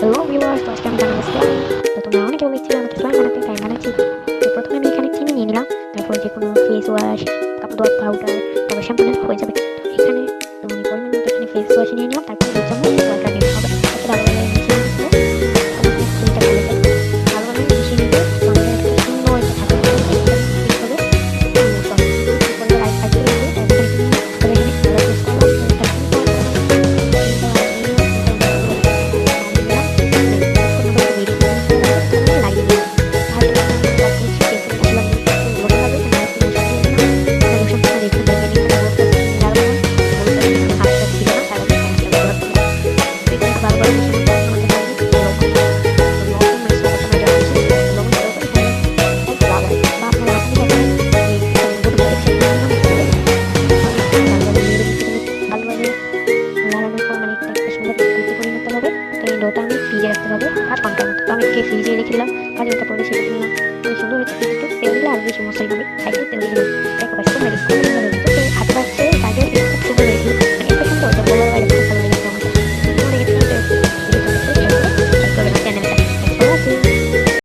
Hello viewers, তো আজকে আমি বানাবো স্লাইম। তো তোমরা অনেকে বলেছিলে আমাকে স্লাইম বানাতে, তাই বানাচ্ছি। তো প্রথমে আমি এখানে চিনি নিয়ে নিলাম, তারপর যে কোনো ফেস ওয়াশ, কাপড় ধোয়ার পাউডার, তারপর শ্যাম্পু হয়ে যাবে। তো এখানে আমি পরিমাণ মতো এখানে ফেস ওয়াশ নিয়ে নিলাম, তারপর 2 চামচ ওয়াটার নিতে হবে। তারপর ভালোভাবে মিশিয়ে নিতে হবে। চিনিটা গলে যায়, ভালোভাবে মিশিয়ে নিতে তোমাদের একটা সুন্দর একটা থাকবে হবে। সরি, উপরে লাইট কাজ করে দিয়ে তারপর এখানে কালার ইউজ করলাম। ডোটা আমি ফ্রিজে রাখতে হবে 8 ঘন্টার মতো। তো আমি এটাকে ফ্রিজে রেখে দিলাম, 5 ঘন্টা পরে ছেড়ে দিলাম। সুন্দর হয়েছে। তেল দিলে আরও বেশি মশলা হবে, সাইডে তেল দিলাম। দেখো